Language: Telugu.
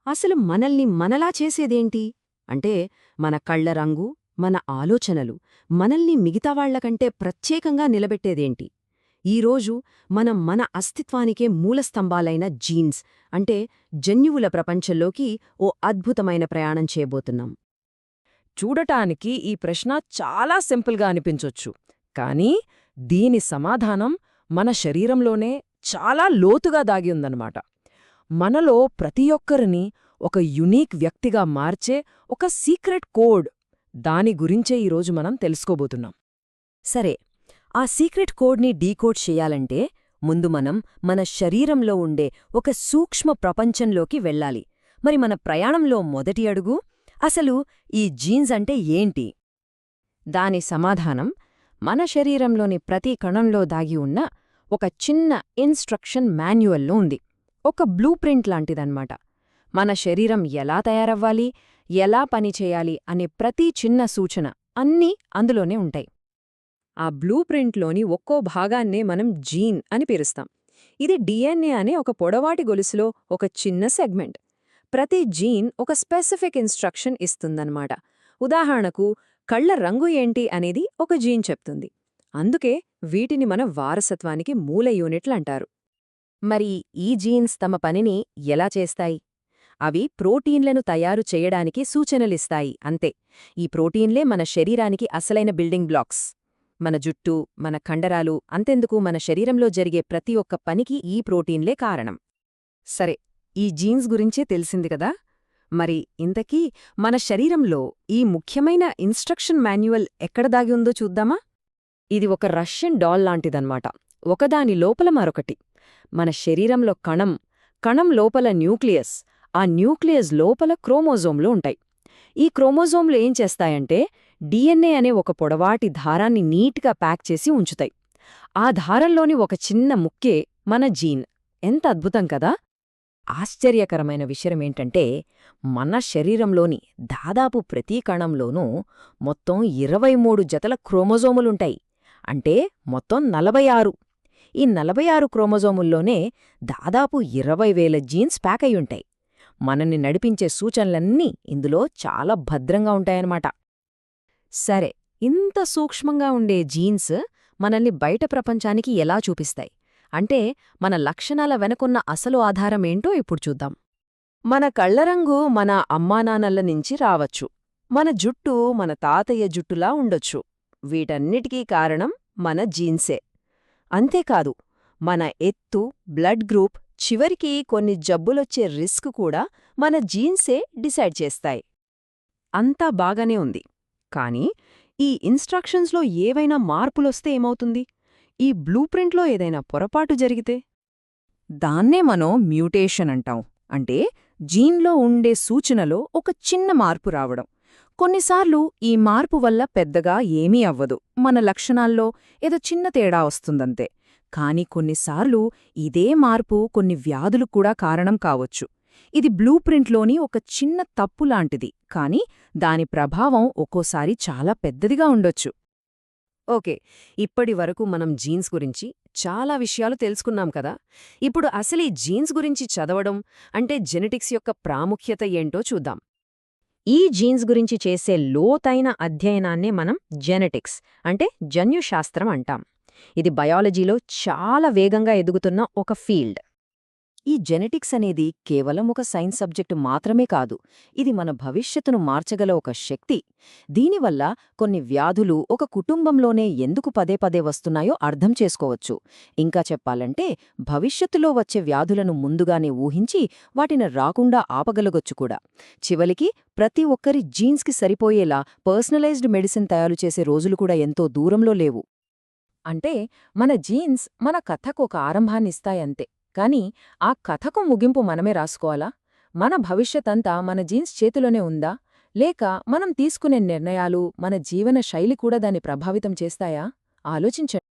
అసలు మనల్ని మనలా చేసేదేంటి? అంటే మన కళ్ల రంగు, మన ఆలోచనలు, మనల్ని మిగతావాళ్లకంటే ప్రత్యేకంగా నిలబెట్టేదేంటి? ఈరోజు మనం మన అస్తిత్వానికే మూలస్తంభాలైన జీన్స్ అంటే జన్యువుల ప్రపంచంలోకి ఓ అద్భుతమైన ప్రయాణం చేయబోతున్నాం. చూడటానికి ఈ ప్రశ్న చాలా సింపుల్గా అనిపించొచ్చు, కానీ దీని సమాధానం మన శరీరంలోనే చాలా లోతుగా దాగి ఉందన్నమాట. మనలో ప్రతి ఒక్కరిని ఒక యునీక్ వ్యక్తిగా మార్చే ఒక సీక్రెట్ కోడ్, దాని గురించే ఈరోజు మనం తెలుసుకోబోతున్నాం. సరే, ఆ సీక్రెట్ కోడ్ని డీకోడ్ చెయ్యాలంటే ముందు మనం మన శరీరంలో ఉండే ఒక సూక్ష్మ ప్రపంచంలోకి వెళ్ళాలి. మరి మన ప్రయాణంలో మొదటి అడుగు అసలు ఈ జీన్స్ అంటే ఏంటి? దాని సమాధానం మన శరీరంలోని ప్రతి కణంలో దాగి ఉన్న ఒక చిన్న ఇన్స్ట్రక్షన్ మాన్యువల్లో ఉంది. ఒక బ్లూ ప్రింట్ లాంటిదన్నమాట. మన శరీరం ఎలా తయారవ్వాలి, ఎలా పనిచేయాలి అనే ప్రతి చిన్న సూచన అన్నీ అందులోనే ఉంటాయి. ఆ బ్లూ ప్రింట్లోని ఒక్కో భాగాన్నే మనం జీన్ అని పిలుస్తాం. ఇది డిఎన్ఏ అనే ఒక పొడవాటి గొలుసులో ఒక చిన్న సెగ్మెంట్. ప్రతి జీన్ ఒక స్పెసిఫిక్ ఇన్స్ట్రక్షన్ ఇస్తుందన్నమాట. ఉదాహరణకు, కళ్ల రంగు ఏంటి అనేది ఒక జీన్ చెప్తుంది. అందుకే వీటిని మన వారసత్వానికి మూల యూనిట్లంటారు. మరి ఈ జీన్స్ తమ పనిని ఎలా చేస్తాయి? అవి ప్రోటీన్లను తయారు చేయడానికి సూచనలిస్తాయి అంతే. ఈ ప్రోటీన్లే మన శరీరానికి అసలైన బిల్డింగ్ బ్లాక్స్. మన జుట్టు, మన కండరాలు, అంతెందుకు మన శరీరంలో జరిగే ప్రతి ఒక్క పనికి ఈ ప్రోటీన్లే కారణం. సరే, ఈ జీన్స్ గురించే తెలిసింది కదా. మరి ఇంతకీ మన శరీరంలో ఈ ముఖ్యమైన ఇన్స్ట్రక్షన్ మాన్యువల్ ఎక్కడ దాగి ఉందో చూద్దామా? ఇది ఒక రష్యన్ డాల్ లాంటిదన్నమాట. ఒకదాని లోపల మరొకటి. మన శరీరంలో కణం లోపల న్యూక్లియస్, ఆ న్యూక్లియస్ లోపల క్రోమోజోమ్లు ఉంటాయి. ఈ క్రోమోజోమ్లు ఏం చేస్తాయంటే డిఎన్ఏ అనే ఒక పొడవాటి దారాన్ని నీట్గా ప్యాక్ చేసి ఉంచుతాయి. ఆ దారంలోని ఒక చిన్న ముక్కే మన జీన్. ఎంత అద్భుతం కదా! ఆశ్చర్యకరమైన విషయమేంటంటే మన శరీరంలోని దాదాపు ప్రతి కణంలోనూ మొత్తం 23 జతల క్రోమోజోములుంటాయి. అంటే మొత్తం 46. ఈ 46 క్రోమోజోముల్లోనే దాదాపు 20,000 జీన్స్ ప్యాక్ అయ్యుంటాయి. మనల్ని నడిపించే సూచనలన్నీ ఇందులో చాలా భద్రంగా ఉంటాయన్నమాట. సరే, ఇంత సూక్ష్మంగా ఉండే జీన్స్ మనల్ని బయట ప్రపంచానికి ఎలా చూపిస్తాయి? అంటే మన లక్షణాల వెనకున్న అసలు ఆధారమేంటో ఇప్పుడు చూద్దాం. మన కళ్లరంగు మన అమ్మానాన్నల నుంచి రావచ్చు. మన జుట్టు మన తాతయ్య జుట్టులా ఉండొచ్చు. వీటన్నిటికీ కారణం మన జీన్సే. అంతేకాదు, మన ఎత్తు, బ్లడ్ గ్రూప్, చివరికి కొన్ని జబ్బులొచ్చే రిస్క్ కూడా మన జీన్సే డిసైడ్ చేస్తాయి. అంతా బాగానే ఉంది, కానీ ఈ ఇన్స్ట్రక్షన్స్లో ఏవైనా మార్పులొస్తే ఏమవుతుంది? ఈ బ్లూ ప్రింట్లో ఏదైనా పొరపాటు జరిగితే? దాన్నే మనం మ్యూటేషన్ అంటాం. అంటే జీన్లో ఉండే సూచనలో ఒక చిన్న మార్పు రావడం. కొన్నిసార్లు ఈ మార్పు వల్ల పెద్దగా ఏమీ అవ్వదు, మన లక్షణాల్లో ఏదో చిన్న తేడా వస్తుందంతే. కాని కొన్నిసార్లు ఇదే మార్పు కొన్ని వ్యాధులు కూడా కారణం కావచ్చు. ఇది బ్లూ ప్రింట్లోని ఒక చిన్న తప్పులాంటిది, కాని దాని ప్రభావం ఒక్కోసారి చాలా పెద్దదిగా ఉండొచ్చు. ఓకే, ఇప్పటి వరకు మనం జీన్స్ గురించి చాలా విషయాలు తెలుసుకున్నాం కదా. ఇప్పుడు అసలు ఈ జీన్స్ గురించి చదవడం అంటే జెనెటిక్స్ యొక్క ప్రాముఖ్యత ఏంటో చూద్దాం. ఈ జీన్స్ గురించి చేసే లోతైన అధ్యయనాన్నే మనం జెనెటిక్స్ అంటే జన్యుశాస్త్రం అంటాం. ఇది బయాలజీలో చాలా వేగంగా ఎదుగుతున్న ఒక ఫీల్డ్. ఈ జెనెటిక్స్ అనేది కేవలం ఒక సైన్స్ సబ్జెక్టు మాత్రమే కాదు, ఇది మన భవిష్యత్తును మార్చగల ఒక శక్తి. దీనివల్ల కొన్ని వ్యాధులు ఒక కుటుంబంలోనే ఎందుకు పదే పదే వస్తున్నాయో అర్థం చేసుకోవచ్చు. ఇంకా చెప్పాలంటే భవిష్యత్తులో వచ్చే వ్యాధులను ముందుగానే ఊహించి వాటిని రాకుండా ఆపగలగొచ్చు కూడా. చివరికి ప్రతి ఒక్కరి జీన్స్కి సరిపోయేలా పర్సనలైజ్డ్ మెడిసిన్ తయారు చేసే రోజులు కూడా ఎంతో దూరంలో లేవు. అంటే మన జీన్స్ మన కథకు ఒక ఆరంభాన్నిస్తాయంతే, కాని ఆ కథకు ముగింపు మనమే రాసుకోవాలా? మన భవిష్యత్తంతా మన జీన్స్ చేతిలోనే ఉందా? లేక మనం తీసుకునే నిర్ణయాలు, మన జీవన శైలి కూడా దాన్ని ప్రభావితం చేస్తాయా? ఆలోచించండి.